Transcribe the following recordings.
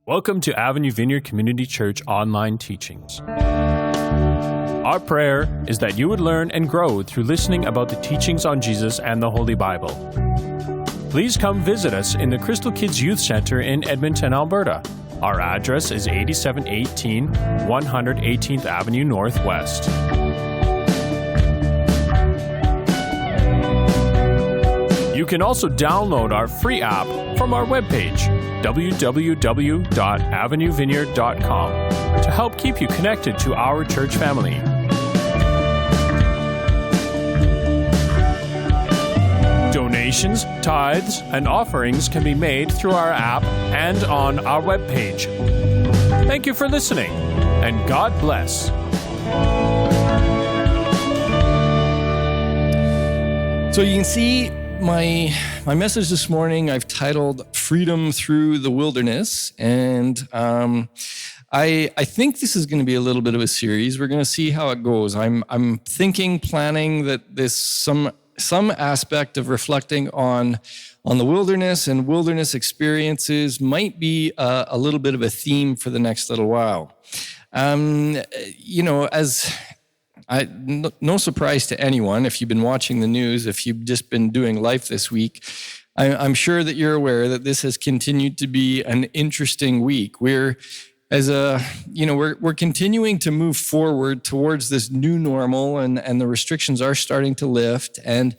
Welcome to Avenue Vineyard Community Church online teachings. Our prayer is that you would learn and grow through listening about the teachings on Jesus and the Holy Bible. Please come visit us in the Crystal Kids Youth Center in Edmonton, Alberta. Our address is 8718 118th Avenue Northwest. You can also download our free app from our webpage, www.avenuevineyard.com, to help keep you connected to our church family. Donations, tithes, and offerings can be made through our app and on our webpage. Thank you for listening, and God bless. So you can see my message this morning, I've titled Freedom Through the Wilderness. And I think this is going to be a little bit of a series. We're going to see how it goes. I'm planning that this some aspect of reflecting on the wilderness and wilderness experiences might be a little bit of a theme for the next little while. No surprise to anyone, if you've been watching the news, if you've just been doing life this week, I'm sure that you're aware that this has continued to be an interesting week. We're continuing to move forward towards this new normal, and the restrictions are starting to lift, and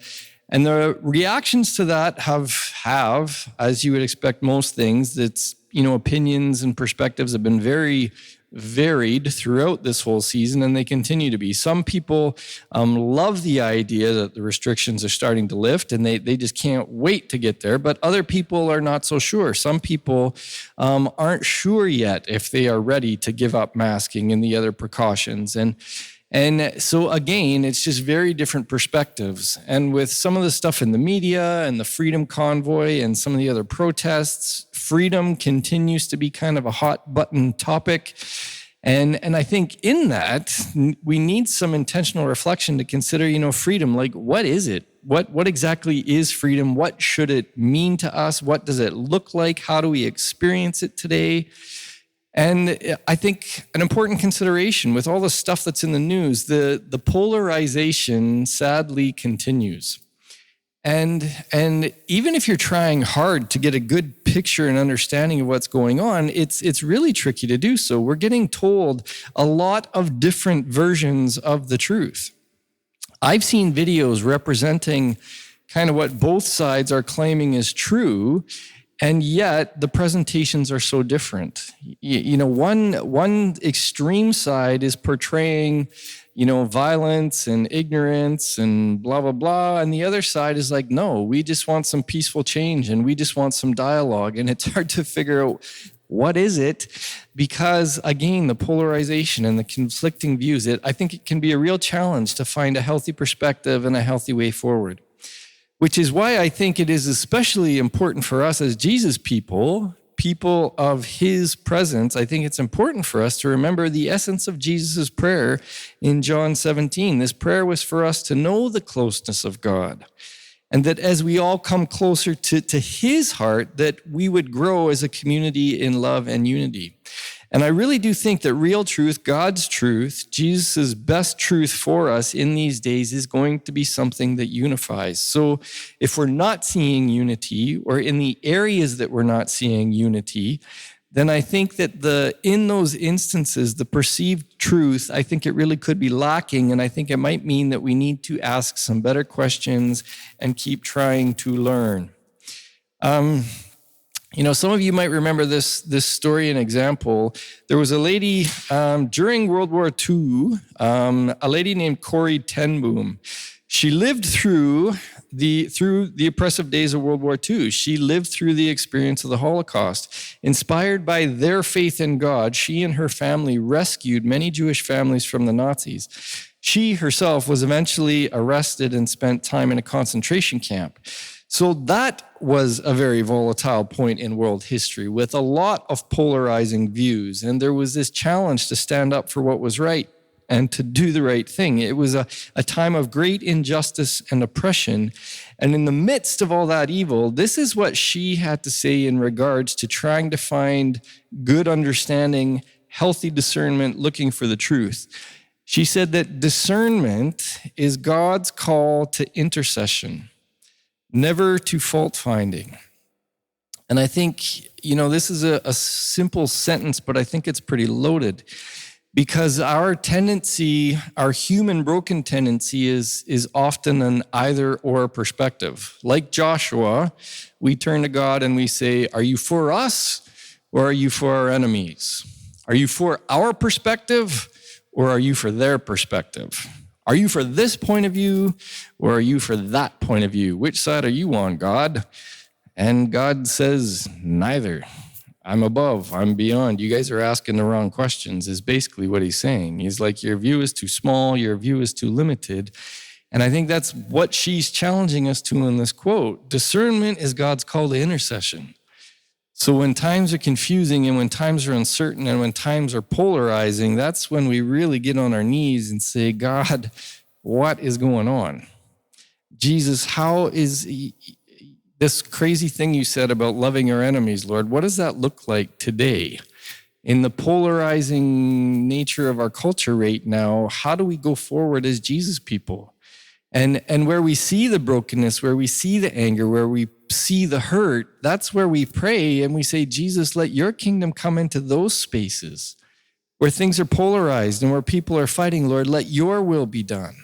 the reactions to that have, as you would expect most things, that's, opinions and perspectives have been very varied throughout this whole season, and they continue to be. Some people love the idea that the restrictions are starting to lift, and they just can't wait to get there, but other people are not so sure. Some people aren't sure yet if they are ready to give up masking and the other precautions. And so again, it's just very different perspectives. And with some of the stuff in the media and the Freedom Convoy and some of the other protests, freedom continues to be kind of a hot button topic. And I think in that, we need some intentional reflection to consider, freedom. Like, what is it? What exactly is freedom? What should it mean to us? What does it look like? How do we experience it today? And I think an important consideration with all the stuff that's in the news, the polarization sadly continues. And even if you're trying hard to get a good picture and understanding of what's going on, it's really tricky to do so. We're getting told a lot of different versions of the truth. I've seen videos representing kind of what both sides are claiming is true, and yet the presentations are so different. One extreme side is portraying, violence and ignorance and blah, blah, blah. And the other side is like, no, we just want some peaceful change and we just want some dialogue. And it's hard to figure out what is it, because again, the polarization and the conflicting views, I think it can be a real challenge to find a healthy perspective and a healthy way forward. Which is why I think it is especially important for us as Jesus people of his presence. I think it's important for us to remember the essence of Jesus' prayer in John 17. This prayer was for us to know the closeness of God, and that as we all come closer to his heart, that we would grow as a community in love and unity. And I really do think that real truth, God's truth, Jesus' best truth for us in these days is going to be something that unifies. So if we're not seeing unity, or in the areas that we're not seeing unity, then I think that in those instances, the perceived truth, I think it really could be lacking. And I think it might mean that we need to ask some better questions and keep trying to learn. Some of you might remember this story and example. There was a lady during World War II, a lady named Corrie ten Boom. She lived through the oppressive days of World War II. She lived through the experience of the Holocaust. Inspired by their faith in God, she and her family rescued many Jewish families from the Nazis. She herself was eventually arrested and spent time in a concentration camp. So that was a very volatile point in world history with a lot of polarizing views. And there was this challenge to stand up for what was right. and to do the right thing. It was a time of great injustice and oppression. And in the midst of all that evil, this is what she had to say in regards to trying to find good understanding, healthy discernment, looking for the truth. She said that discernment is God's call to intercession, never to fault finding. And I think, this is a simple sentence, but I think it's pretty loaded, because our tendency, our human broken tendency is often an either or perspective. Like Joshua, we turn to God and we say, are you for us or are you for our enemies? Are you for our perspective or are you for their perspective? Are you for this point of view or are you for that point of view? Which side are you on, God? And God says, neither. I'm above, I'm beyond. You guys are asking the wrong questions, is basically what he's saying. He's like, your view is too small, your view is too limited. And I think that's what she's challenging us to in this quote. Discernment is God's call to intercession. So when times are confusing and when times are uncertain and when times are polarizing, that's when we really get on our knees and say, God, what is going on? Jesus, how is this crazy thing you said about loving our enemies, Lord, what does that look like today? In the polarizing nature of our culture right now, how do we go forward as Jesus people? And where we see the brokenness, where we see the anger, where we see the hurt, that's where we pray and we say, Jesus, let your kingdom come into those spaces where things are polarized and where people are fighting. Lord, let your will be done.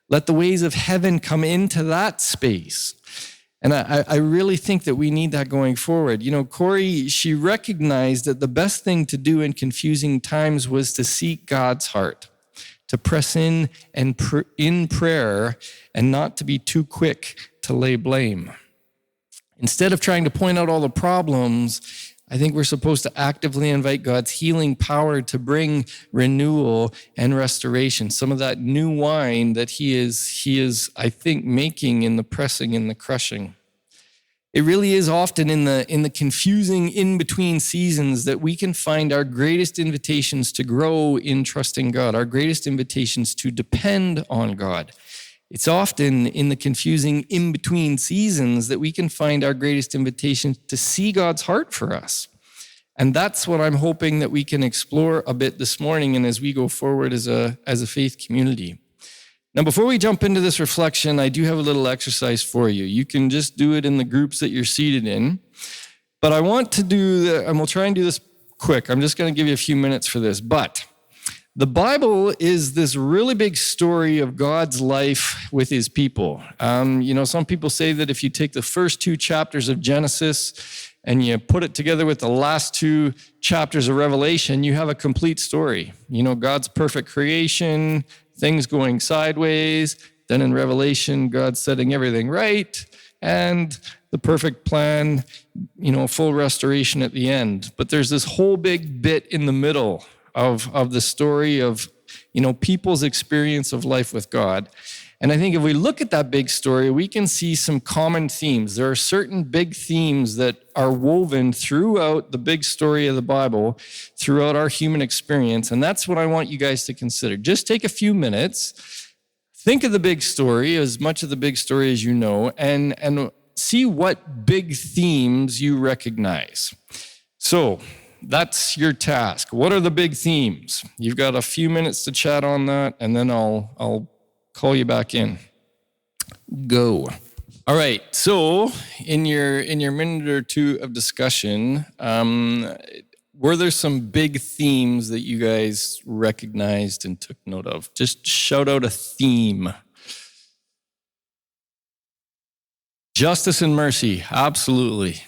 Let the ways of heaven come into that space. And I really think that we need that going forward. Corey, she recognized that the best thing to do in confusing times was to seek God's heart, to press in and in prayer and not to be too quick to lay blame. Instead of trying to point out all the problems, I think we're supposed to actively invite God's healing power to bring renewal and restoration. Some of that new wine that he is, I think, making in the pressing and the crushing. It really is often in the confusing in-between seasons that we can find our greatest invitations to grow in trusting God, our greatest invitations to depend on God. It's often in the confusing in-between seasons that we can find our greatest invitation to see God's heart for us. And that's what I'm hoping that we can explore a bit this morning and as we go forward as a faith community. Now, before we jump into this reflection, I do have a little exercise for you. You can just do it in the groups that you're seated in. But I want to do, and we'll try and do this quick. I'm just going to give you a few minutes for this. But the Bible is this really big story of God's life with his people. Some people say that if you take the first 2 chapters of Genesis and you put it together with the last 2 chapters of Revelation, you have a complete story. God's perfect creation, things going sideways, then in Revelation, God setting everything right, and the perfect plan, full restoration at the end. But there's this whole big bit in the middle of the story of, people's experience of life with God. And I think if we look at that big story, we can see some common themes. There are certain big themes that are woven throughout the big story of the Bible, throughout our human experience. And that's what I want you guys to consider. Just take a few minutes, think of the big story, as much of the big story as you know, and see what big themes you recognize. So that's your task. What are the big themes? You've got a few minutes to chat on that, and then I'll call you back in. Go. All right. So in your minute or two of discussion, were there some big themes that you guys recognized and took note of? Just shout out a theme. Justice and mercy. Absolutely.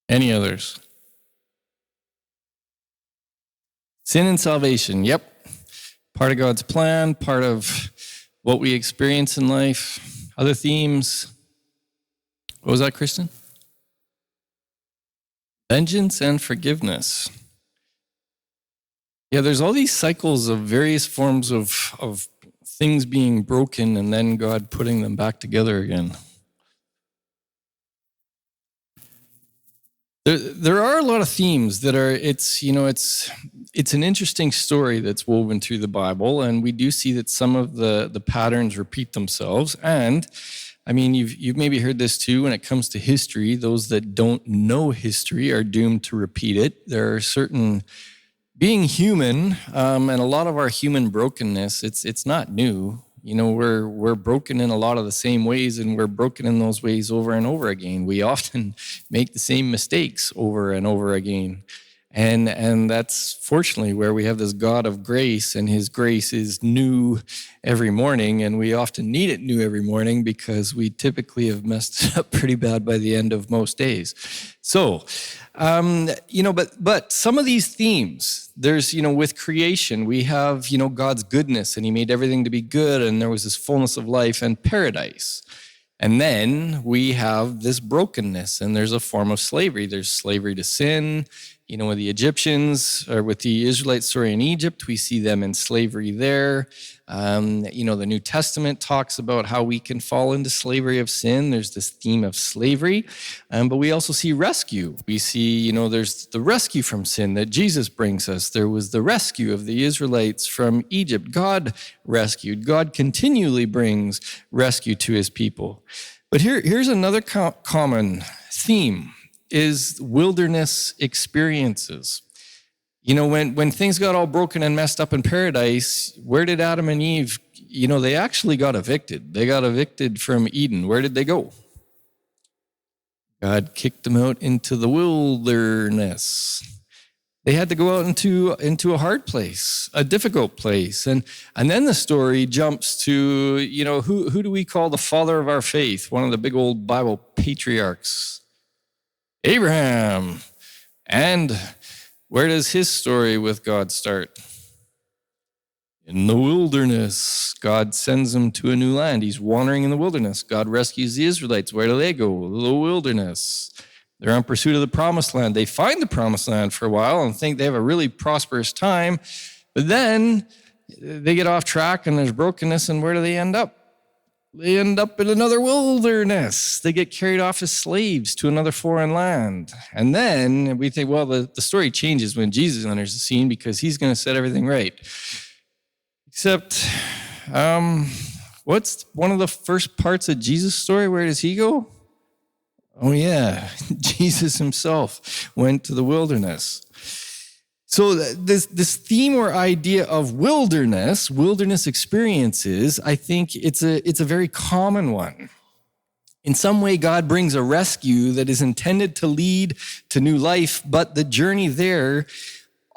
Any others? Sin and salvation. Yep. Part of God's plan, part of what we experience in life. Other themes. What was that, Kristen? Vengeance and forgiveness. Yeah, there's all these cycles of various forms of things being broken and then God putting them back together again. There are a lot of themes that are, it's an interesting story that's woven through the Bible, and we do see that some of the patterns repeat themselves. And I mean, you've maybe heard this too, when it comes to history, those that don't know history are doomed to repeat it. There are certain, being human, and a lot of our human brokenness, it's not new. We're broken in a lot of the same ways, and we're broken in those ways over and over again. We often make the same mistakes over and over again. And that's fortunately where we have this God of grace, and his grace is new every morning, and we often need it new every morning because we typically have messed it up pretty bad by the end of most days. So, but some of these themes, there's, with creation, we have, God's goodness, and he made everything to be good, and there was this fullness of life and paradise. And then we have this brokenness, and there's a form of slavery. There's slavery to sin. With the Egyptians, or with the Israelites, in Egypt, we see them in slavery there. The New Testament talks about how we can fall into slavery of sin. There's this theme of slavery, but we also see rescue. We see, there's the rescue from sin that Jesus brings us. There was the rescue of the Israelites from Egypt. God rescued. God continually brings rescue to his people. But here's another common theme, is wilderness experiences. When things got all broken and messed up in paradise, where did Adam and Eve, they actually got evicted. They got evicted from Eden. Where did they go? God kicked them out into the wilderness. They had to go out into a hard place, a difficult place. And then the story jumps to, who do we call the father of our faith? One of the big old Bible patriarchs, Abraham. And where does his story with God start? In the wilderness. God sends him to a new land. He's wandering in the wilderness. God rescues the Israelites. Where do they go? The wilderness. They're on pursuit of the promised land. They find the promised land for a while and think they have a really prosperous time. But then they get off track and there's brokenness, and where do they end up? They end up in another wilderness. They get carried off as slaves to another foreign land. And then we think, well, the story changes when Jesus enters the scene because he's going to set everything right. Except, what's one of the first parts of Jesus' story? Where does he go? Oh, yeah, Jesus himself went to the wilderness. So this theme or idea of wilderness experiences, I think it's a very common one. In some way, God brings a rescue that is intended to lead to new life, but the journey there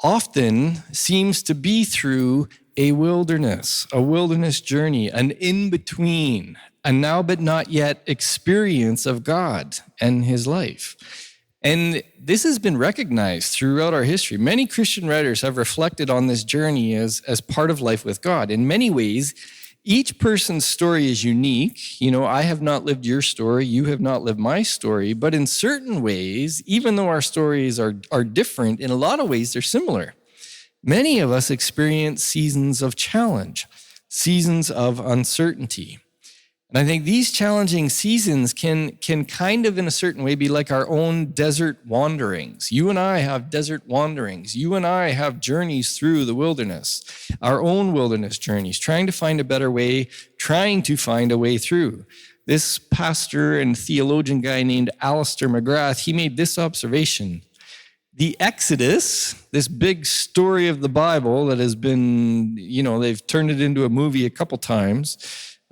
often seems to be through a wilderness journey, an in-between, a now but not yet experience of God and his life. And this has been recognized throughout our history. Many Christian writers have reflected on this journey as part of life with God. In many ways, each person's story is unique. I have not lived your story. You have not lived my story. But in certain ways, even though our stories are different, in a lot of ways, they're similar. Many of us experience seasons of challenge, seasons of uncertainty. And I think these challenging seasons can kind of, in a certain way, be like our own desert wanderings. You and I have desert wanderings. You and I have journeys through the wilderness, our own wilderness journeys, trying to find a better way, trying to find a way through. This pastor and theologian guy named Alistair McGrath, he made this observation. The Exodus, this big story of the Bible that has been, they've turned it into a movie a couple times.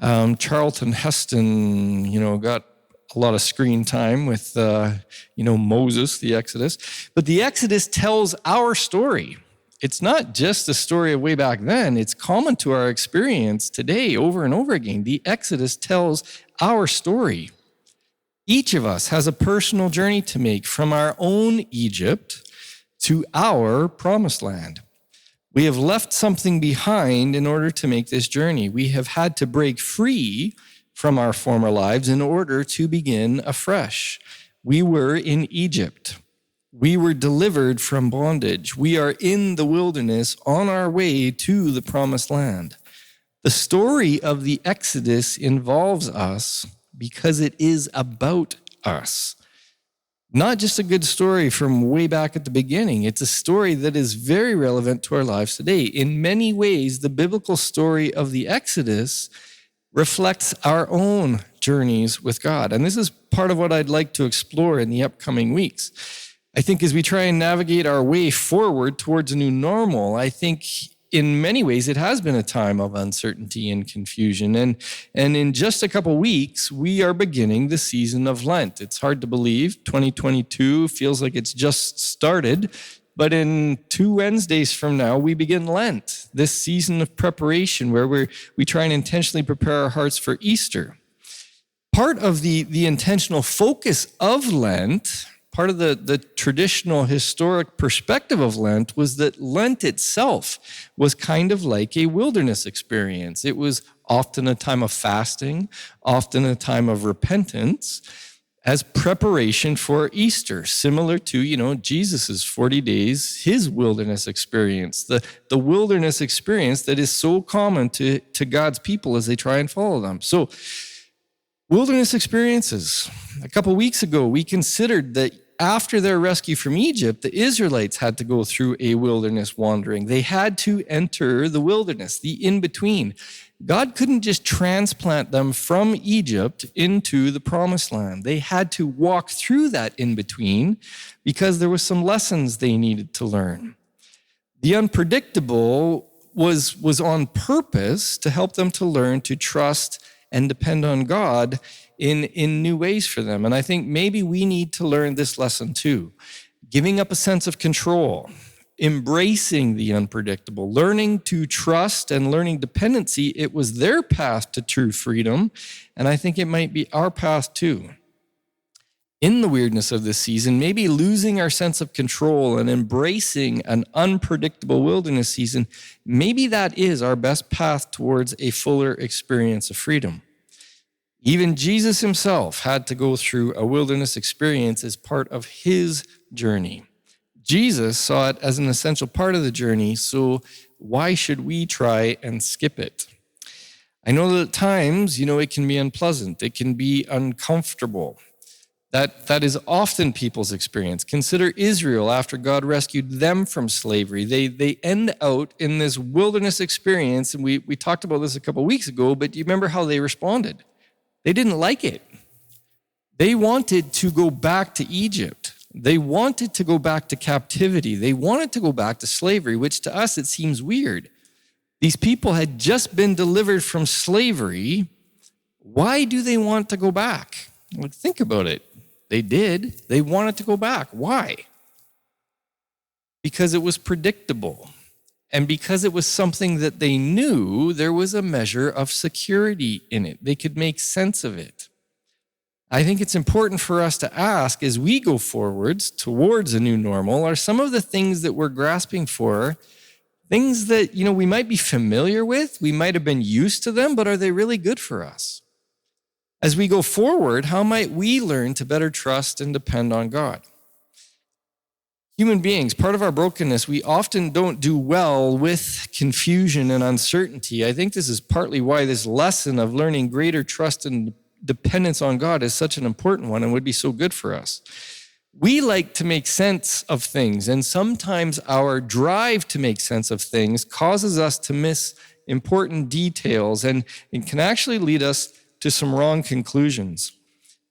Charlton Heston, got a lot of screen time with, Moses, the Exodus. But the Exodus tells our story. It's not just the story of way back then. It's common to our experience today over and over again. The Exodus tells our story. Each of us has a personal journey to make from our own Egypt to our promised land. We have left something behind in order to make this journey. We have had to break free from our former lives in order to begin afresh. We were in Egypt. We were delivered from bondage. We are in the wilderness on our way to the promised land. The story of the Exodus involves us because it is about us. Not just a good story from way back at the beginning. It's a story that is very relevant to our lives today. In many ways, the biblical story of the Exodus reflects our own journeys with God. And this is part of what I'd like to explore in the upcoming weeks. I think as we try and navigate our way forward towards a new normal, I think in many ways it has been a time of uncertainty and confusion. And in just a couple weeks, we are beginning the season of Lent. It's hard to believe. 2022 feels like it's just started. But in 2 Wednesdays from now, we begin Lent, this season of preparation where we try and intentionally prepare our hearts for Easter. Part of the intentional focus of Lent, part of the traditional historic perspective of Lent was that Lent itself was kind of like a wilderness experience. It was often a time of fasting, often a time of repentance, as preparation for Easter, similar to, Jesus's 40 days, his wilderness experience, the wilderness experience that is so common to God's people as they try and follow them. So, wilderness experiences. A couple weeks ago, we considered that after their rescue from Egypt, the Israelites had to go through a wilderness wandering. They had to enter the wilderness, the in-between. God couldn't just transplant them from Egypt into the promised land. They had to walk through that in-between because there were some lessons they needed to learn. The unpredictable was on purpose to help them to learn to trust and depend on God in new ways for them. And I think maybe we need to learn this lesson too. Giving up a sense of control, embracing the unpredictable, learning to trust and learning dependency. It was their path to true freedom, and I think it might be our path too. In the weirdness of this season, maybe losing our sense of control and embracing an unpredictable wilderness season, maybe that is our best path towards a fuller experience of freedom. Even Jesus himself had to go through a wilderness experience as part of his journey. Jesus saw it as an essential part of the journey, so why should we try and skip it? I know that at times, it can be unpleasant. It can be uncomfortable. That is often people's experience. Consider Israel after God rescued them from slavery. They end out in this wilderness experience, and we talked about this a couple weeks ago, but do you remember how they responded? They didn't like it. They wanted to go back to Egypt. They wanted to go back to captivity. They wanted to go back to slavery, which to us, it seems weird. These people had just been delivered from slavery. Why do they want to go back? Like, think about it. They did. They wanted to go back. Why? Because it was predictable. And because it was something that they knew, there was a measure of security in it. They could make sense of it. I think it's important for us to ask as we go forwards towards a new normal, are some of the things that we're grasping for things that, we might be familiar with, we might have been used to them, but are they really good for us? As we go forward, how might we learn to better trust and depend on God? Human beings, part of our brokenness, we often don't do well with confusion and uncertainty. I think this is partly why this lesson of learning greater trust and dependence on God is such an important one and would be so good for us. We like to make sense of things, and sometimes our drive to make sense of things causes us to miss important details and it can actually lead us to some wrong conclusions.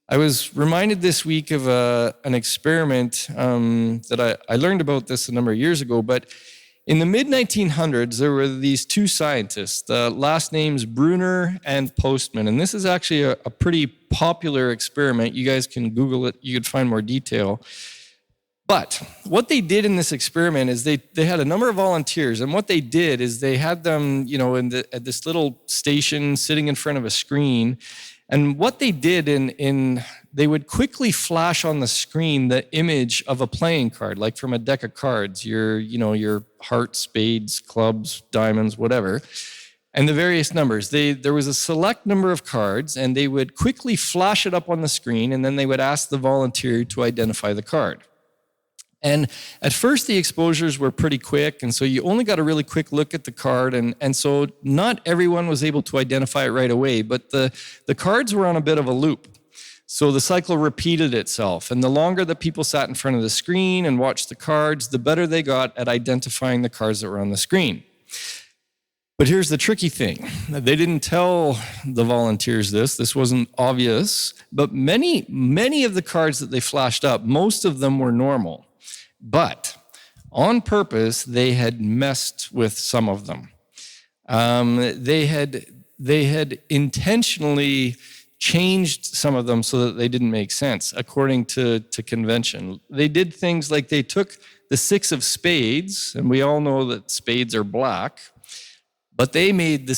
I was reminded this week of an experiment that I learned about this a number of years ago, but in the mid-1900s, there were these two scientists, the last names Bruner and Postman, and this is actually a pretty popular experiment. You guys can Google it. You could find more detail. But what they did in this experiment is they had a number of volunteers, and what they did is they had them, at this little station sitting in front of a screen. And what they did they would quickly flash on the screen the image of a playing card, like from a deck of cards, your hearts, spades, clubs, diamonds, whatever, and the various numbers. There was a select number of cards, and they would quickly flash it up on the screen, and then they would ask the volunteer to identify the card. And at first, the exposures were pretty quick, and so you only got a really quick look at the card, and so not everyone was able to identify it right away, but the cards were on a bit of a loop. So the cycle repeated itself. And the longer that people sat in front of the screen and watched the cards, the better they got at identifying the cards that were on the screen. But here's the tricky thing. They didn't tell the volunteers this. This wasn't obvious. But many of the cards that they flashed up, most of them were normal. But on purpose, they had messed with some of them. They had intentionally changed some of them so that they didn't make sense, according to convention. They did things like they took the 6 of spades, and we all know that spades are black, but they made the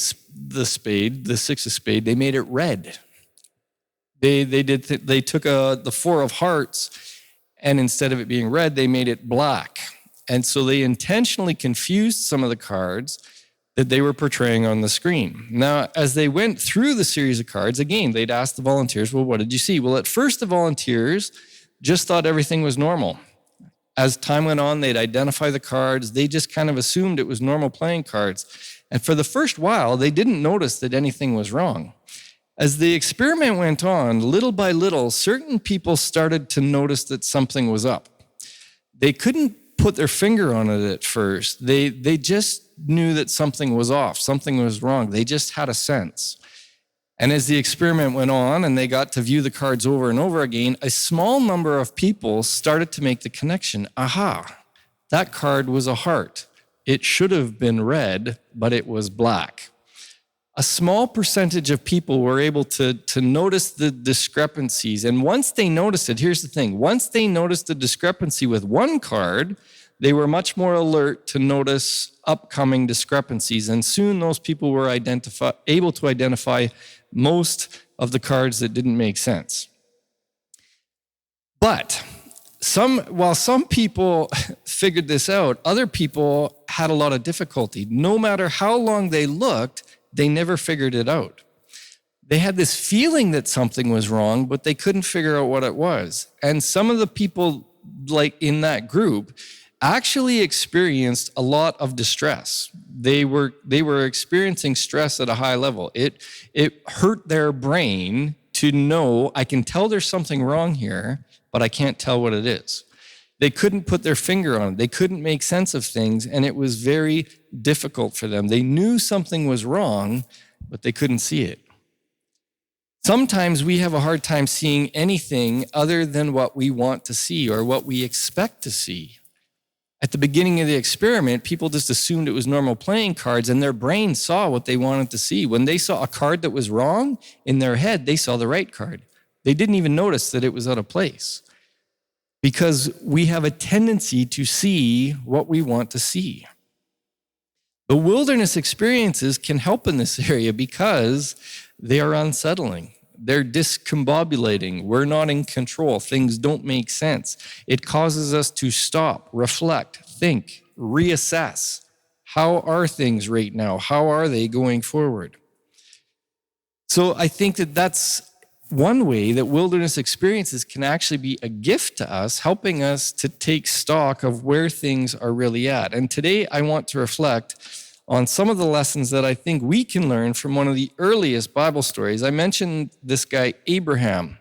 spade, the 6 of spade, they made it red. They took the 4 of hearts, and instead of it being red, they made it black. And so they intentionally confused some of the cards that they were portraying on the screen. Now, as they went through the series of cards, again, they'd ask the volunteers, well, what did you see? Well, at first, the volunteers just thought everything was normal. As time went on, they'd identify the cards. They just kind of assumed it was normal playing cards. And for the first while, they didn't notice that anything was wrong. As the experiment went on, little by little, certain people started to notice that something was up. They couldn't put their finger on it at first. They just knew that something was off, something was wrong. They just had a sense. And as the experiment went on and they got to view the cards over and over again, a small number of people started to make the connection. Aha, that card was a heart. It should have been red, but it was black. A small percentage of people were able to notice the discrepancies. And once they noticed it, here's the thing. Once they noticed the discrepancy with one card, they were much more alert to notice upcoming discrepancies. And soon those people were able to identify most of the cards that didn't make sense. But while some people figured this out, other people had a lot of difficulty. No matter how long they looked, they never figured it out. They had this feeling that something was wrong, but they couldn't figure out what it was. And some of the people like in that group actually experienced a lot of distress. They were experiencing stress at a high level. It hurt their brain to know, I can tell there's something wrong here, but I can't tell what it is. They couldn't put their finger on it. They couldn't make sense of things, and it was very difficult for them. They knew something was wrong, but they couldn't see it. Sometimes we have a hard time seeing anything other than what we want to see or what we expect to see. At the beginning of the experiment, people just assumed it was normal playing cards, and their brain saw what they wanted to see. When they saw a card that was wrong, in their head, they saw the right card. They didn't even notice that it was out of place, because we have a tendency to see what we want to see. The wilderness experiences can help in this area because they are unsettling. They're discombobulating. We're not in control. Things don't make sense. It causes us to stop, reflect, think, reassess. How are things right now? How are they going forward? So I think that that's one way that wilderness experiences can actually be a gift to us, helping us to take stock of where things are really at. And today I want to reflect on some of the lessons that I think we can learn from one of the earliest Bible stories. I mentioned this guy, Abraham.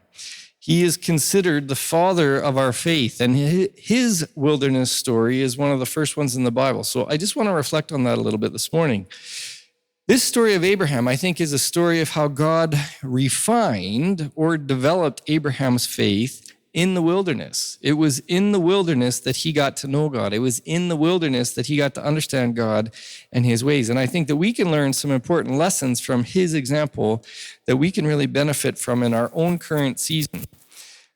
He is considered the father of our faith, and his wilderness story is one of the first ones in the Bible. So I just want to reflect on that a little bit this morning. This story of Abraham, I think, is a story of how God refined or developed Abraham's faith in the wilderness. It was in the wilderness that he got to know God. It was in the wilderness that he got to understand God and his ways. And I think that we can learn some important lessons from his example that we can really benefit from in our own current season.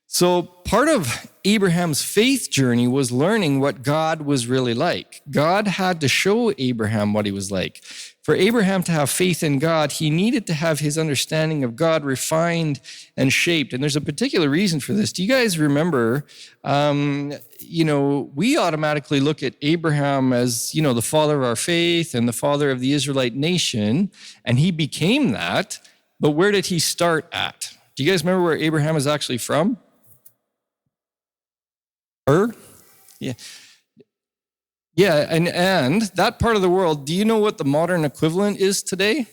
So part of Abraham's faith journey was learning what God was really like. God had to show Abraham what he was like. For Abraham to have faith in God, he needed to have his understanding of God refined and shaped. And there's a particular reason for this. Do you guys remember, we automatically look at Abraham as, the father of our faith and the father of the Israelite nation, and he became that. But where did he start at? Do you guys remember where Abraham is actually from? Yeah. Yeah, and that part of the world, do you know what the modern equivalent is today?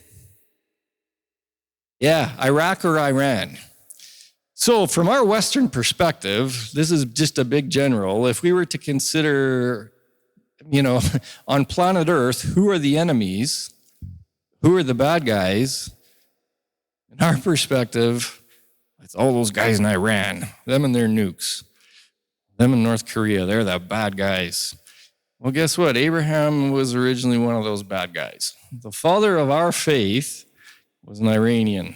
Yeah, Iraq or Iran. So from our Western perspective, this is just a big general. If we were to consider, on planet Earth, who are the enemies, who are the bad guys, in our perspective, it's all those guys in Iran, them and their nukes, them in North Korea, they're the bad guys. Well, guess what? Abraham was originally one of those bad guys. The father of our faith was an Iranian.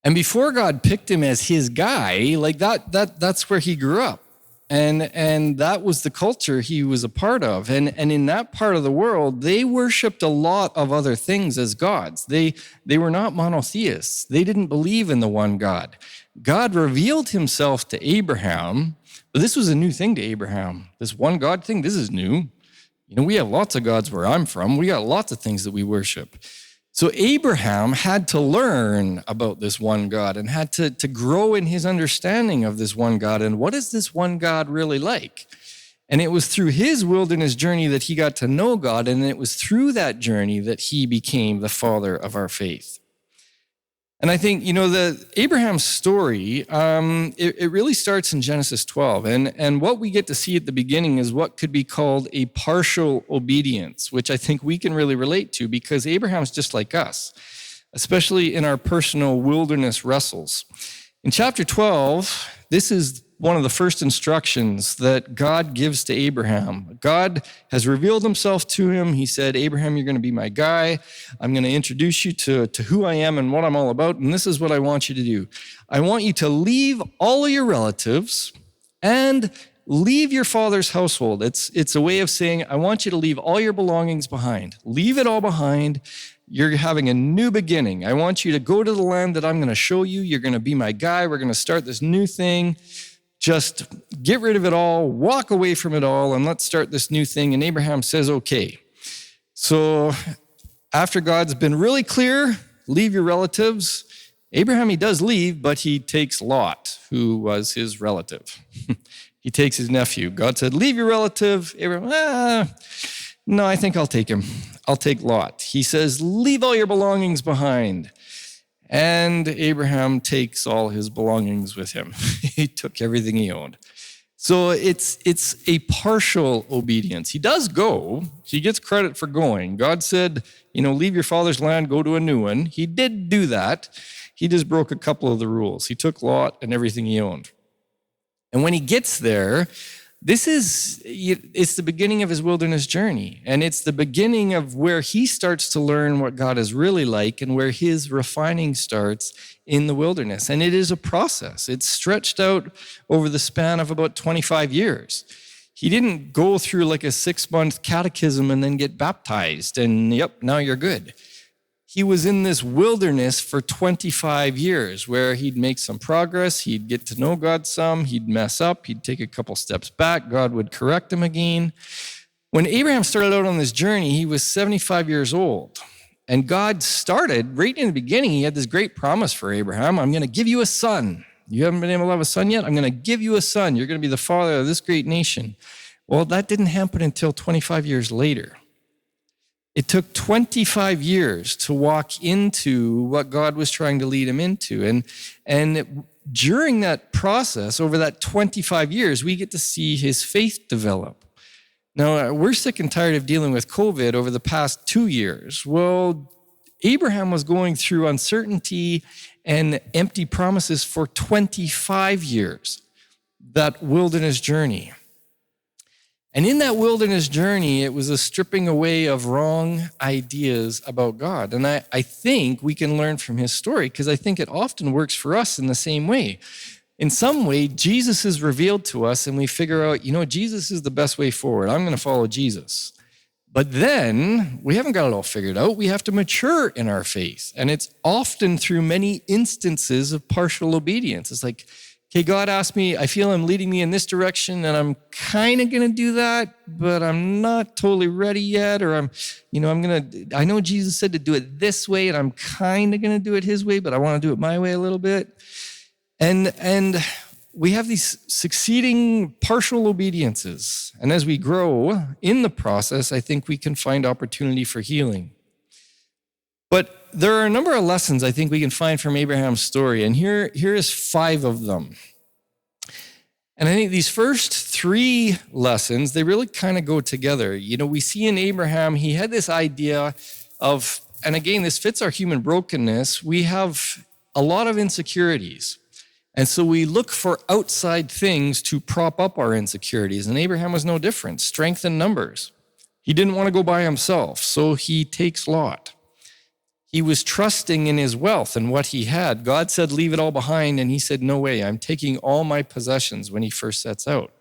And before God picked him as his guy, like that's where he grew up. And that was the culture he was a part of. And in that part of the world, they worshiped a lot of other things as gods. They were not monotheists. They didn't believe in the one God. God revealed himself to Abraham, but this was a new thing to Abraham. This one God thing, this is new. We have lots of gods where I'm from. We got lots of things that we worship. So Abraham had to learn about this one God and had to grow in his understanding of this one God and what is this one God really like? And it was through his wilderness journey that he got to know God, and it was through that journey that he became the father of our faith. And I think, the Abraham's story, it really starts in Genesis 12. And what we get to see at the beginning is what could be called a partial obedience, which I think we can really relate to because Abraham's just like us, especially in our personal wilderness wrestles. In chapter 12, this is one of the first instructions that God gives to Abraham. God has revealed himself to him. He said, Abraham, you're going to be my guy. I'm going to introduce you to who I am and what I'm all about. And this is what I want you to do. I want you to leave all of your relatives and leave your father's household. It's a way of saying, I want you to leave all your belongings behind. Leave it all behind. You're having a new beginning. I want you to go to the land that I'm going to show you. You're going to be my guy. We're going to start this new thing. Just get rid of it all, walk away from it all, and let's start this new thing. And Abraham says, okay. So after God's been really clear, leave your relatives. Abraham, he does leave, but he takes Lot, who was his relative. He takes his nephew. God said, leave your relative. Abraham, no, I think I'll take him. I'll take Lot. He says, leave all your belongings behind. And Abraham takes all his belongings with him. He took everything he owned. So it's a partial obedience. He does go. He gets credit for going. God said, leave your father's land, go to a new one. He did do that. He just broke a couple of the rules. He took Lot and everything he owned. And when he gets there, it's the beginning of his wilderness journey. And it's the beginning of where he starts to learn what God is really like and where his refining starts in the wilderness. And it is a process. It's stretched out over the span of about 25 years. He didn't go through like a 6-month catechism and then get baptized and, yep, now you're good. He was in this wilderness for 25 years where he'd make some progress, he'd get to know God some, he'd mess up, he'd take a couple steps back, God would correct him again. When Abraham started out on this journey, he was 75 years old. And God started, right in the beginning, he had this great promise for Abraham, I'm going to give you a son. You haven't been able to have a son yet? I'm going to give you a son. You're going to be the father of this great nation. Well, that didn't happen until 25 years later. It took 25 years to walk into what God was trying to lead him into. And during that process, over that 25 years, we get to see his faith develop. Now, we're sick and tired of dealing with COVID over the past 2 years. Well, Abraham was going through uncertainty and empty promises for 25 years, that wilderness journey. And in that wilderness journey, it was a stripping away of wrong ideas about God. And I think we can learn from his story because I think it often works for us in the same way. In some way, Jesus is revealed to us and we figure out, Jesus is the best way forward. I'm going to follow Jesus. But then we haven't got it all figured out. We have to mature in our faith. And it's often through many instances of partial obedience. It's like, okay, God asked me, I feel him leading me in this direction and I'm kind of going to do that, but I'm not totally ready yet. Or I know Jesus said to do it this way and I'm kind of going to do it his way, but I want to do it my way a little bit. And we have these succeeding partial obediences. And as we grow in the process, I think we can find opportunity for healing. But there are a number of lessons I think we can find from Abraham's story, and here is 5 of them. And I think these first 3 lessons, they really kind of go together. You know, we see in Abraham, he had this idea of, and again, this fits our human brokenness, we have a lot of insecurities. And so we look for outside things to prop up our insecurities. And Abraham was no different. Strength in numbers. He didn't want to go by himself, so he takes Lot. He was trusting in his wealth and what he had. God said, leave it all behind. And he said, no way, I'm taking all my possessions when he first sets out.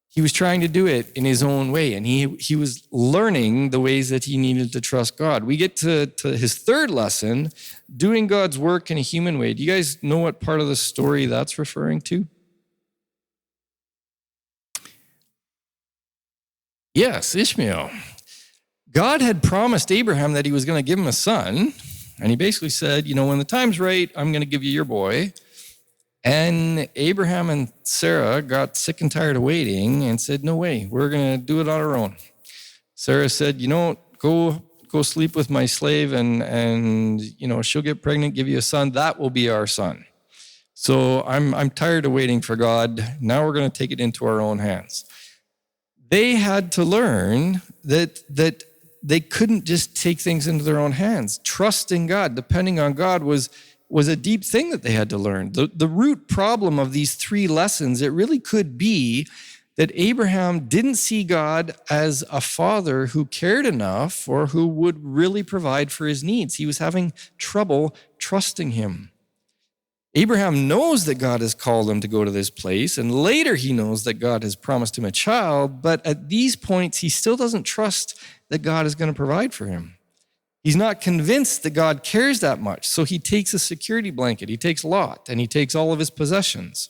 He was trying to do it in his own way. And he was learning the ways that he needed to trust God. We get to his 3rd lesson, doing God's work in a human way. Do you guys know what part of the story that's referring to? Yes, Ishmael. God had promised Abraham that he was going to give him a son, and he basically said, you know, when the time's right, I'm going to give you your boy. And Abraham and Sarah got sick and tired of waiting and said, no way, we're going to do it on our own. Sarah said, you know, go sleep with my slave and you know, she'll get pregnant, give you a son. That will be our son. So I'm tired of waiting for God. Now we're going to take it into our own hands. They had to learn that they couldn't just take things into their own hands. Trusting God, depending on God was a deep thing that they had to learn. The root problem of these 3 lessons, it really could be that Abraham didn't see God as a father who cared enough or who would really provide for his needs. He was having trouble trusting him. Abraham knows that God has called him to go to this place, and later he knows that God has promised him a child, but at these points, he still doesn't trust that God is going to provide for him. He's not convinced that God cares that much, so he takes a security blanket. He takes Lot, and he takes all of his possessions.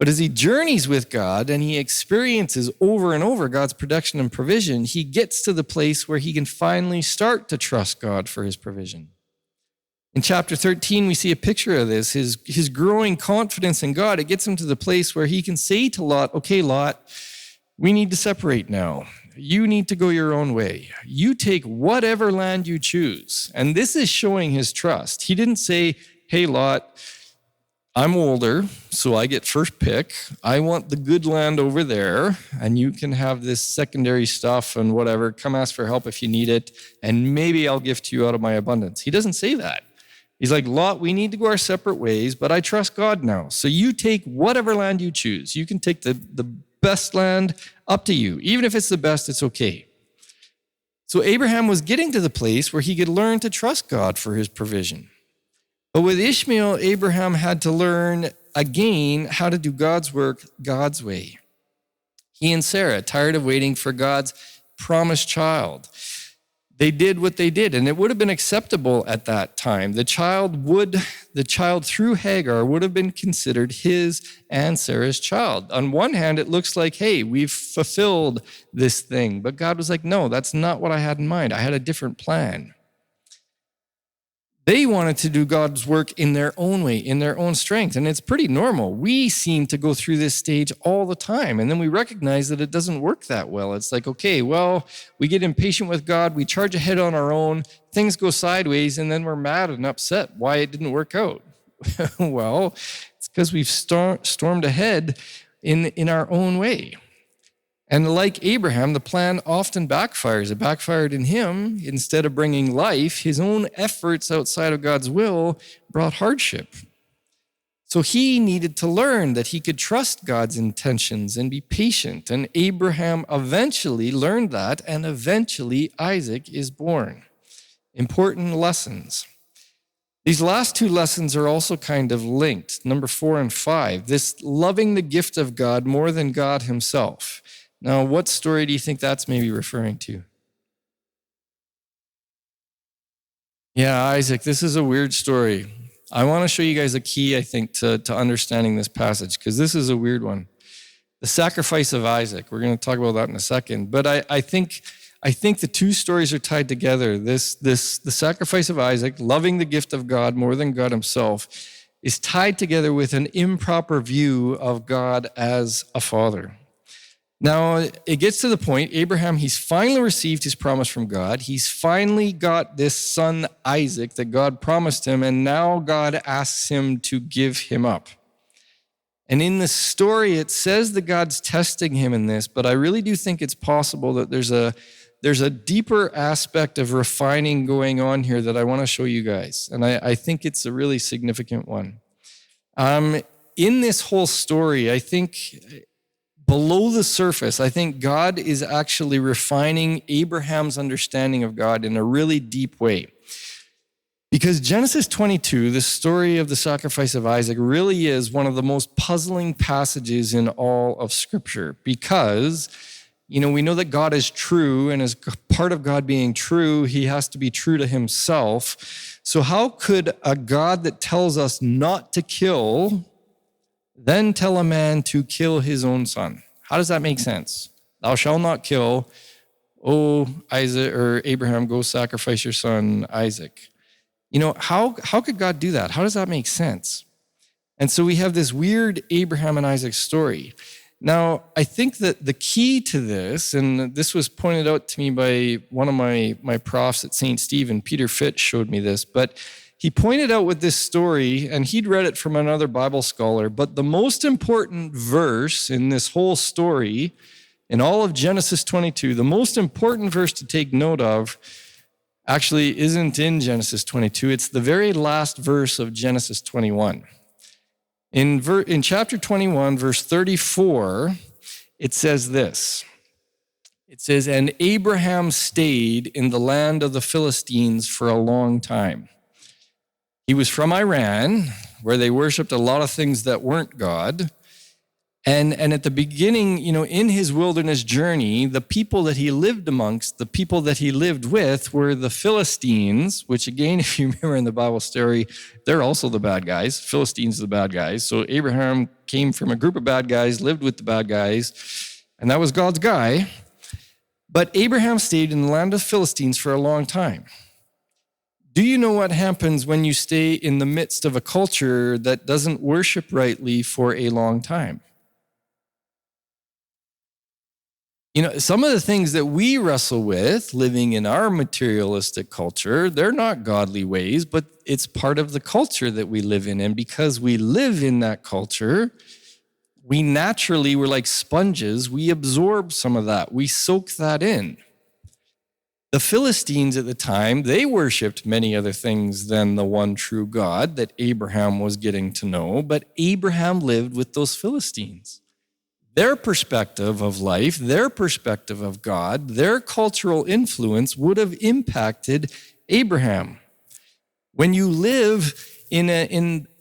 But as he journeys with God and he experiences over and over God's protection and provision, he gets to the place where he can finally start to trust God for his provision. In chapter 13, we see a picture of this. His growing confidence in God, it gets him to the place where he can say to Lot, okay, Lot, we need to separate now. You need to go your own way. You take whatever land you choose. And this is showing his trust. He didn't say, hey, Lot, I'm older, so I get first pick. I want the good land over there, and you can have this secondary stuff and whatever. Come ask for help if you need it, and maybe I'll gift you out of my abundance. He doesn't say that. He's like, Lot, we need to go our separate ways, but I trust God now. So you take whatever land you choose. You can take the best land, up to you. Even if it's the best, it's okay. So Abraham was getting to the place where he could learn to trust God for his provision. But with Ishmael, Abraham had to learn again how to do God's work God's way. He and Sarah, tired of waiting for God's promised child, they did what they did, and it would have been acceptable at that time. The child through Hagar would have been considered his and Sarah's child. On one hand, it looks like, hey, we've fulfilled this thing. But God was like, no, that's not what I had in mind. I had a different plan. They wanted to do God's work in their own way, in their own strength. And it's pretty normal. We seem to go through this stage all the time. And then we recognize that it doesn't work that well. It's like, okay, well, we get impatient with God. We charge ahead on our own. Things go sideways. And then we're mad and upset why it didn't work out. Well, it's because we've stormed ahead in our own way. And like Abraham, the plan often backfires. It backfired in him. Instead of bringing life, his own efforts outside of God's will brought hardship. So he needed to learn that he could trust God's intentions and be patient. And Abraham eventually learned that, and eventually Isaac is born. Important lessons. These last 2 lessons are also kind of linked, number 4 and 5. This loving the gift of God more than God himself. Now, what story do you think that's maybe referring to? Yeah, Isaac, this is a weird story. I want to show you guys a key, I think, to understanding this passage, because this is a weird one. The sacrifice of Isaac. We're going to talk about that in a second. But I think the 2 stories are tied together. The sacrifice of Isaac, loving the gift of God more than God himself, is tied together with an improper view of God as a father. Now, it gets to the point, Abraham, he's finally received his promise from God. He's finally got this son, Isaac, that God promised him, and now God asks him to give him up. And in the story, it says that God's testing him in this, but I really do think it's possible that there's a deeper aspect of refining going on here that I want to show you guys. And I think it's a really significant one. In this whole story, I think below the surface, I think God is actually refining Abraham's understanding of God in a really deep way. Because Genesis 22, the story of the sacrifice of Isaac, really is one of the most puzzling passages in all of Scripture. Because, we know that God is true, and as part of God being true, he has to be true to himself. So how could a God that tells us not to kill then tell a man to kill his own son? How does that make sense? Thou shalt not kill. Oh, Isaac or Abraham, go sacrifice your son Isaac. How could God do that? How does that make sense? And so we have this weird Abraham and Isaac story. Now, I think that the key to this, and this was pointed out to me by one of my profs at St. Stephen, Peter Fitch showed me this, but he pointed out with this story, and he'd read it from another Bible scholar, but the most important verse in this whole story, in all of Genesis 22, the most important verse to take note of actually isn't in Genesis 22. It's the very last verse of Genesis 21. In chapter 21, verse 34, it says this. It says, "And Abraham stayed in the land of the Philistines for a long time. He was from Iran, where they worshiped a lot of things that weren't God. And at the beginning, in his wilderness journey, the people that he lived amongst, the people that he lived with were the Philistines, which again, if you remember in the Bible story, they're also the bad guys. Philistines are the bad guys. So Abraham came from a group of bad guys, lived with the bad guys, and that was God's guy. But Abraham stayed in the land of the Philistines for a long time. Do you know what happens when you stay in the midst of a culture that doesn't worship rightly for a long time? Some of the things that we wrestle with living in our materialistic culture, they're not godly ways, but it's part of the culture that we live in. And because we live in that culture, we're like sponges. We absorb some of that. We soak that in. The Philistines at the time, they worshiped many other things than the one true God that Abraham was getting to know, but Abraham lived with those Philistines. Their perspective of life, their perspective of God, their cultural influence would have impacted Abraham. When you live in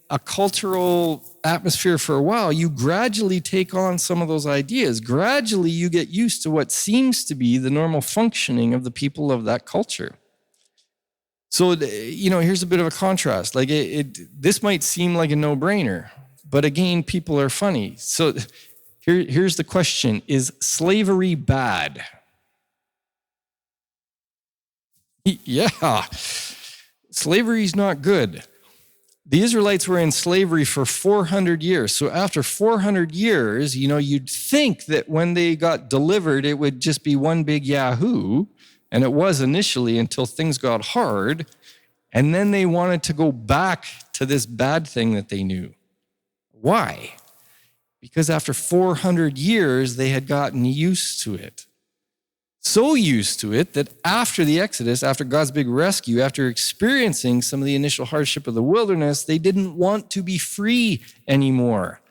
a cultural atmosphere for a while, you gradually take on some of those ideas. Gradually, you get used to what seems to be the normal functioning of the people of that culture. So, here's a bit of a contrast. Like this might seem like a no-brainer, but again, people are funny. So here's the question: is slavery bad? Yeah, slavery's not good. The Israelites were in slavery for 400 years. So after 400 years, you'd think that when they got delivered, it would just be one big yahoo. And it was initially until things got hard. And then they wanted to go back to this bad thing that they knew. Why? Because after 400 years, they had gotten used to it. So used to it that after the Exodus, after God's big rescue, after experiencing some of the initial hardship of the wilderness, they didn't want to be free anymore.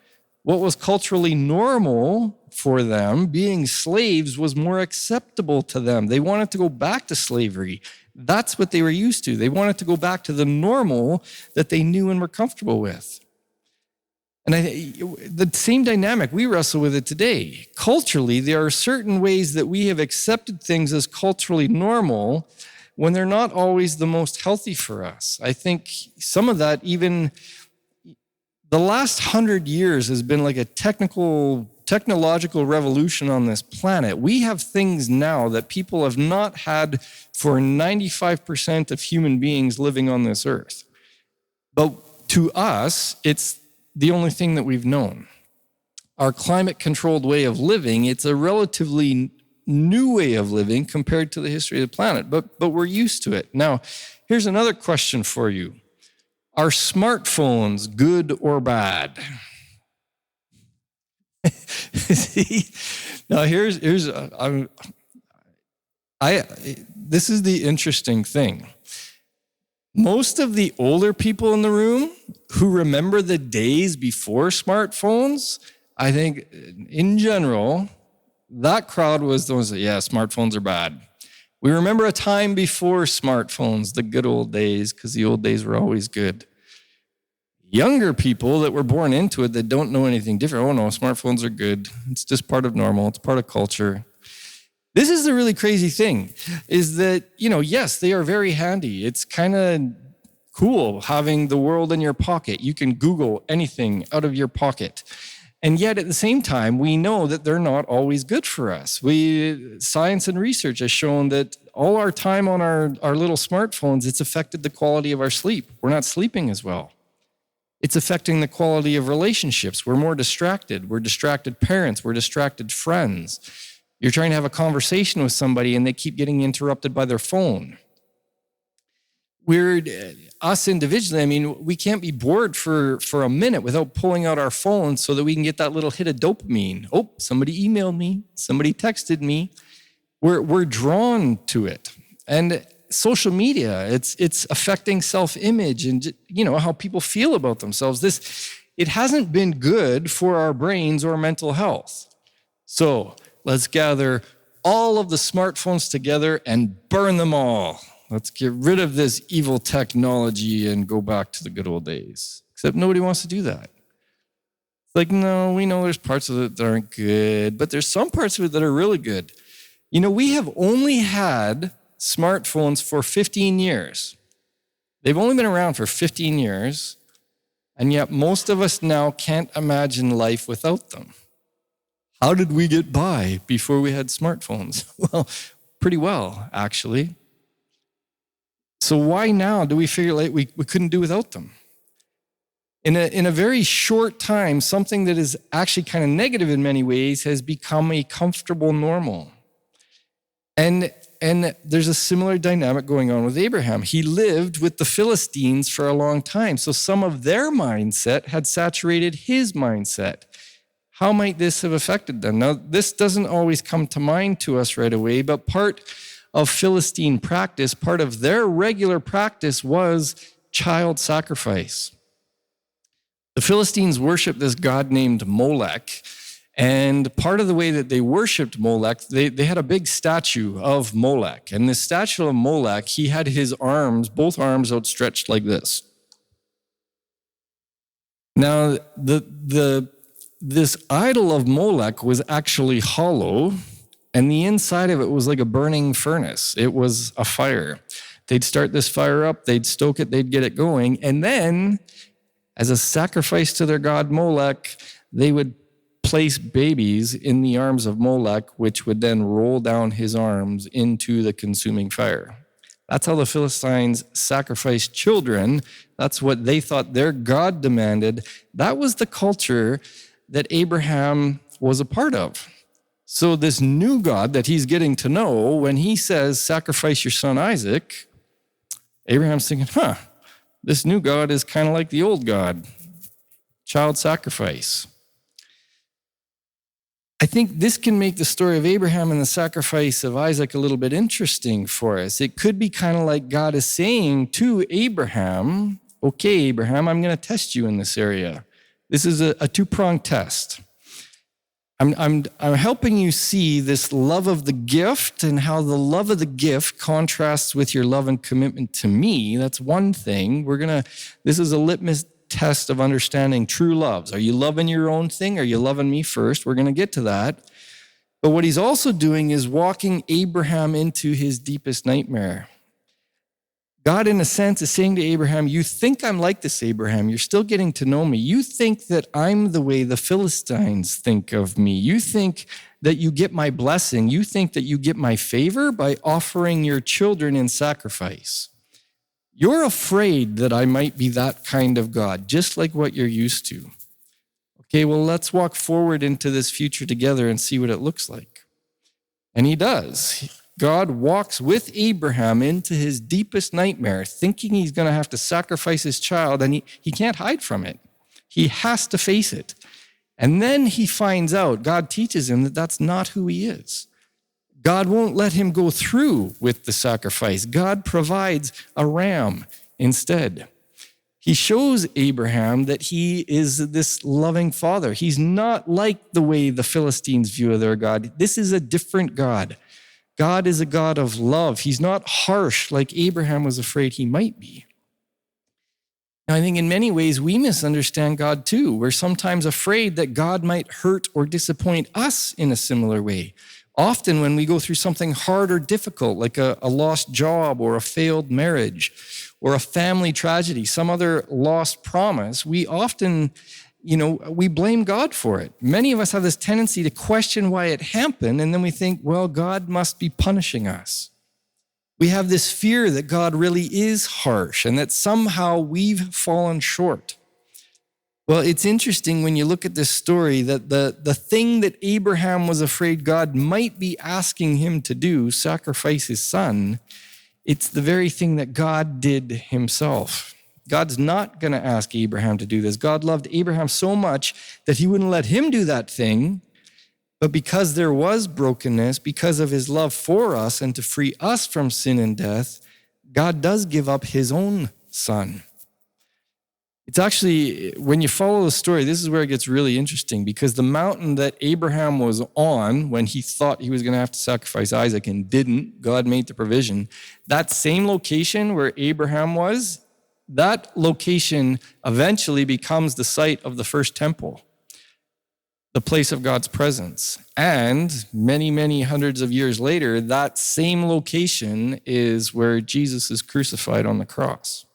What was culturally normal for them, being slaves, was more acceptable to them. They wanted to go back to slavery. That's what they were used to. They wanted to go back to the normal that they knew and were comfortable with. And the same dynamic, we wrestle with it today. Culturally, there are certain ways that we have accepted things as culturally normal when they're not always the most healthy for us. I think some of that, even the last 100 years, has been like a technological revolution on this planet. We have things now that people have not had for 95% of human beings living on this earth. But to us, it's the only thing that we've known. our climate-controlled way of living. It's a relatively new way of living compared to the history of the planet, but we're used to it. Now, here's another question for you. Are smartphones good or bad? See? Now, this is the interesting thing. Most of the older people in the room who remember the days before smartphones, I think in general, that crowd was the ones that, yeah, smartphones are bad. We remember a time before smartphones, the good old days, because the old days were always good. Younger people that were born into it that don't know anything different, oh no, smartphones are good. It's just part of normal. It's part of culture. This is the really crazy thing, is that, yes, they are very handy. It's kind of cool having the world in your pocket. You can Google anything out of your pocket. And yet at the same time, we know that they're not always good for us. Science and research has shown that all our time on our little smartphones, it's affected the quality of our sleep. We're not sleeping as well. It's affecting the quality of relationships. We're more distracted. We're distracted parents. We're distracted friends. You're trying to have a conversation with somebody and they keep getting interrupted by their phone. Us individually, we can't be bored for a minute without pulling out our phone so that we can get that little hit of dopamine. Oh, somebody emailed me. Somebody texted me. We're drawn to it. And social media, it's affecting self-image and how people feel about themselves. It hasn't been good for our brains or mental health. So let's gather all of the smartphones together and burn them all. Let's get rid of this evil technology and go back to the good old days. Except nobody wants to do that. It's like, no, we know there's parts of it that aren't good, but there's some parts of it that are really good. We have only had smartphones for 15 years. They've only been around for 15 years, and yet most of us now can't imagine life without them. How did we get by before we had smartphones? Well, pretty well, actually. So why now do we figure like we couldn't do without them? In a very short time, something that is actually kind of negative in many ways has become a comfortable normal. And there's a similar dynamic going on with Abraham. He lived with the Philistines for a long time, so some of their mindset had saturated his mindset. How might this have affected them? Now, this doesn't always come to mind to us right away, but part of Philistine practice, part of their regular practice was child sacrifice. The Philistines worshiped this god named Molech, and part of the way that they worshiped Molech, they had a big statue of Molech. And this statue of Molech, he had his arms, both arms outstretched like this. Now, this idol of Molech was actually hollow, and the inside of it was like a burning furnace. It was a fire. They'd start this fire up, they'd stoke it, they'd get it going, and then, as a sacrifice to their god Molech, they would place babies in the arms of Molech, which would then roll down his arms into the consuming fire. That's how the Philistines sacrificed children. That's what they thought their God demanded. That was the culture that Abraham was a part of. So this new God that he's getting to know, when he says, sacrifice your son Isaac, Abraham's thinking, this new God is kind of like the old God, child sacrifice. I think this can make the story of Abraham and the sacrifice of Isaac a little bit interesting for us. It could be kind of like God is saying to Abraham, okay, Abraham, I'm going to test you in this area. This is a two-pronged test. I'm helping you see this love of the gift and how the love of the gift contrasts with your love and commitment to me. That's one thing. This is a litmus test of understanding true loves. Are you loving your own thing? Are you loving me first? We're going to get to that. But what he's also doing is walking Abraham into his deepest nightmare. God, in a sense, is saying to Abraham, you think I'm like this, Abraham. You're still getting to know me. You think that I'm the way the Philistines think of me. You think that you get my blessing. You think that you get my favor by offering your children in sacrifice. You're afraid that I might be that kind of God, just like what you're used to. Okay, well, let's walk forward into this future together and see what it looks like. And he does. God walks with Abraham into his deepest nightmare, thinking he's going to have to sacrifice his child, and he can't hide from it. He has to face it. And then he finds out, God teaches him that that's not who he is. God won't let him go through with the sacrifice. God provides a ram instead. He shows Abraham that he is this loving father. He's not like the way the Philistines view their God. This is a different God. God is a God of love. He's not harsh like Abraham was afraid he might be. Now, I think in many ways we misunderstand God too. We're sometimes afraid that God might hurt or disappoint us in a similar way. Often when we go through something hard or difficult, like a lost job or a failed marriage or a family tragedy, some other lost promise, we often, we blame God for it. Many of us have this tendency to question why it happened, and then we think, well, God must be punishing us. We have this fear that God really is harsh and that somehow we've fallen short. Well, it's interesting when you look at this story that the thing that Abraham was afraid God might be asking him to do, sacrifice his son, it's the very thing that God did himself. God's not going to ask Abraham to do this. God loved Abraham so much that he wouldn't let him do that thing. But because there was brokenness, because of his love for us and to free us from sin and death, God does give up his own son. It's actually, when you follow the story, this is where it gets really interesting, because the mountain that Abraham was on when he thought he was going to have to sacrifice Isaac and didn't, God made the provision. That same location where Abraham was, that location eventually becomes the site of the first temple, the place of God's presence. And many, many hundreds of years later, that same location is where Jesus is crucified on the cross.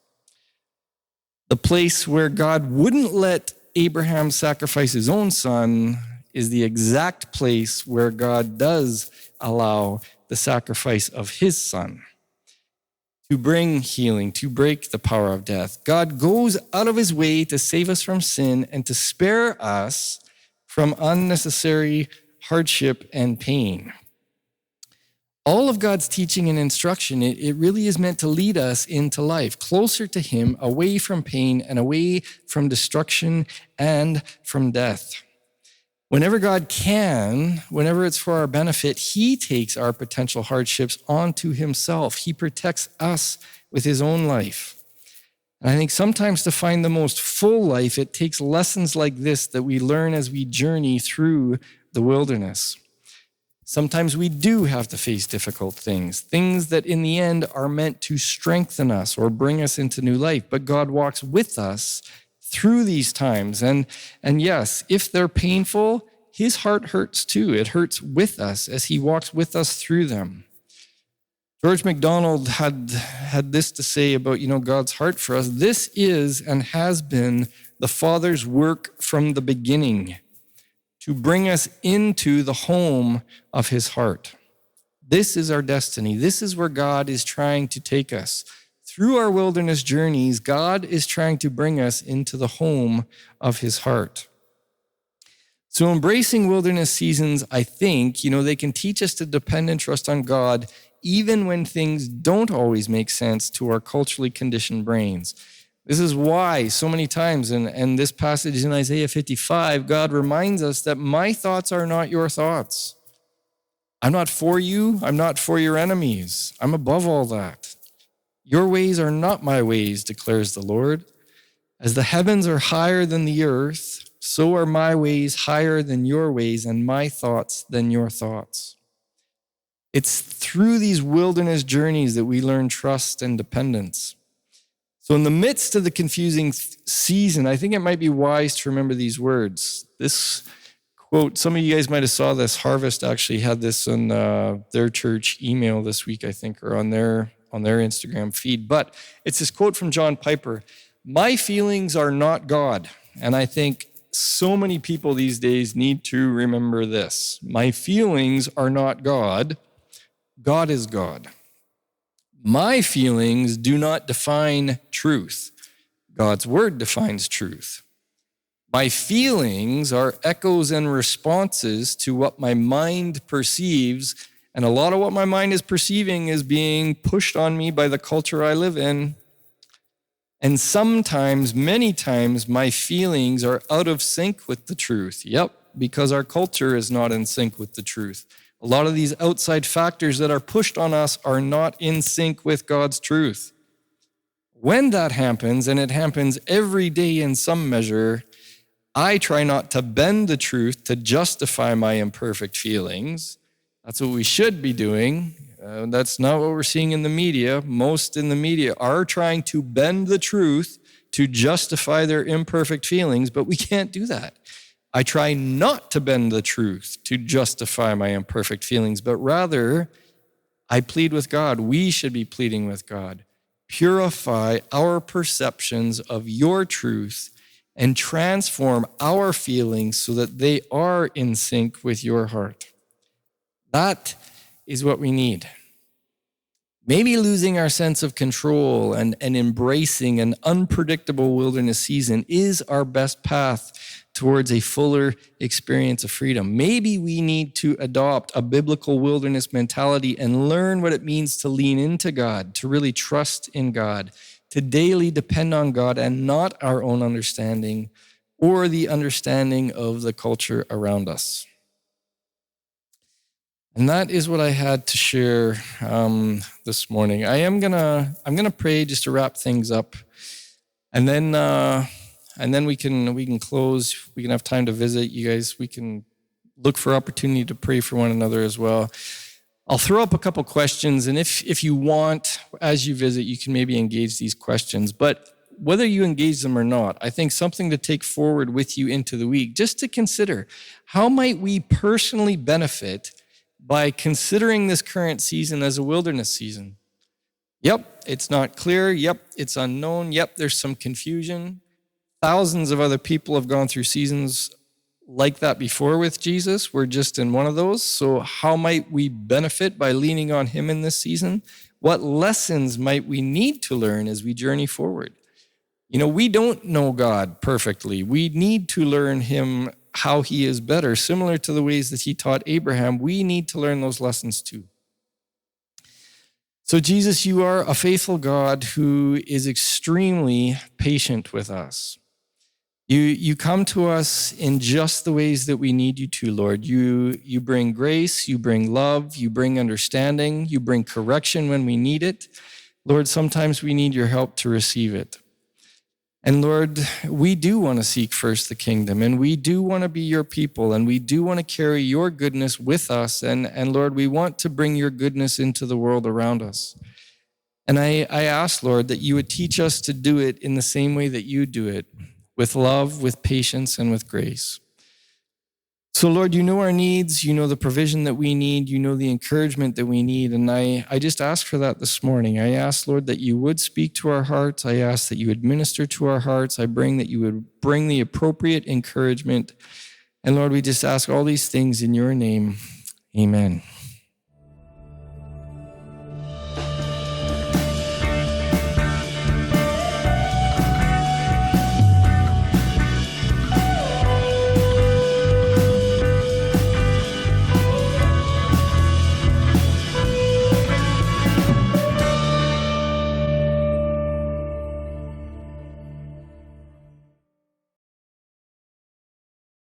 The place where God wouldn't let Abraham sacrifice his own son is the exact place where God does allow the sacrifice of his son to bring healing, to break the power of death. God goes out of his way to save us from sin and to spare us from unnecessary hardship and pain. All of God's teaching and instruction, it really is meant to lead us into life, closer to him, away from pain and away from destruction and from death. Whenever God can, whenever it's for our benefit, he takes our potential hardships onto himself. He protects us with his own life. And I think sometimes to find the most full life, it takes lessons like this that we learn as we journey through the wilderness. Sometimes we do have to face difficult things that in the end are meant to strengthen us or bring us into new life. But God walks with us through these times. And yes, if they're painful, his heart hurts too. It hurts with us as he walks with us through them. George MacDonald had this to say about, God's heart for us. This is and has been the Father's work from the beginning, to bring us into the home of his heart. This is our destiny. This is where God is trying to take us. Through our wilderness journeys, God is trying to bring us into the home of his heart. So embracing wilderness seasons, I think, they can teach us to depend and trust on God, even when things don't always make sense to our culturally conditioned brains. This is why so many times in this passage in Isaiah 55, God reminds us that my thoughts are not your thoughts. I'm not for you. I'm not for your enemies. I'm above all that. Your ways are not my ways, declares the Lord. As the heavens are higher than the earth, so are my ways higher than your ways and my thoughts than your thoughts. It's through these wilderness journeys that we learn trust and dependence. So in the midst of the confusing season, I think it might be wise to remember these words. This quote, some of you guys might have saw this. Harvest actually had this on their church email this week, I think, or on their Instagram feed. But it's this quote from John Piper. My feelings are not God. And I think so many people these days need to remember this. My feelings are not God. God is God. My feelings do not define truth. God's word defines truth. My feelings are echoes and responses to what my mind perceives, and a lot of what my mind is perceiving is being pushed on me by the culture I live in. And sometimes, many times, my feelings are out of sync with the truth. Yep, because our culture is not in sync with the truth. A lot of these outside factors that are pushed on us are not in sync with God's truth. When that happens, and it happens every day in some measure, I try not to bend the truth to justify my imperfect feelings. That's what we should be doing. That's not what we're seeing in the media. Most in the media are trying to bend the truth to justify their imperfect feelings, but we can't do that. I try not to bend the truth to justify my imperfect feelings, but rather I plead with God. We should be pleading with God. Purify our perceptions of your truth and transform our feelings so that they are in sync with your heart. That is what we need. Maybe losing our sense of control and embracing an unpredictable wilderness season is our best path towards a fuller experience of freedom. Maybe we need to adopt a biblical wilderness mentality and learn what it means to lean into God, to really trust in God, to daily depend on God and not our own understanding or the understanding of the culture around us. And that is what I had to share this morning. I'm gonna pray just to wrap things up, and then we can close. We can have time to visit you guys. We can look for opportunity to pray for one another as well. I'll throw up a couple questions, and if you want, as you visit, you can maybe engage these questions. But whether you engage them or not, I think something to take forward with you into the week, just to consider, how might we personally benefit by considering this current season as a wilderness season? Yep, it's not clear. Yep, it's unknown. Yep, there's some confusion. Thousands of other people have gone through seasons like that before with Jesus. We're just in one of those. So how might we benefit by leaning on him in this season? What lessons might we need to learn as we journey forward? You know, we don't know God perfectly. We need to learn him how he is better, similar to the ways that he taught Abraham. We need to learn those lessons too. So Jesus, you are a faithful God who is extremely patient with us. You come to us in just the ways that we need you to, Lord. You bring grace, you bring love, you bring understanding, you bring correction when we need it. Lord, sometimes we need your help to receive it. And Lord, we do want to seek first the kingdom, and we do want to be your people, and we do want to carry your goodness with us. And Lord, we want to bring your goodness into the world around us. And I ask, Lord, that you would teach us to do it in the same way that you do it, with love, with patience, and with grace. So Lord, you know our needs, you know the provision that we need, you know the encouragement that we need, and I just ask for that this morning. I ask, Lord, that you would speak to our hearts. I ask that you would minister to our hearts. I bring that you would bring the appropriate encouragement. And Lord, we just ask all these things in your name. Amen.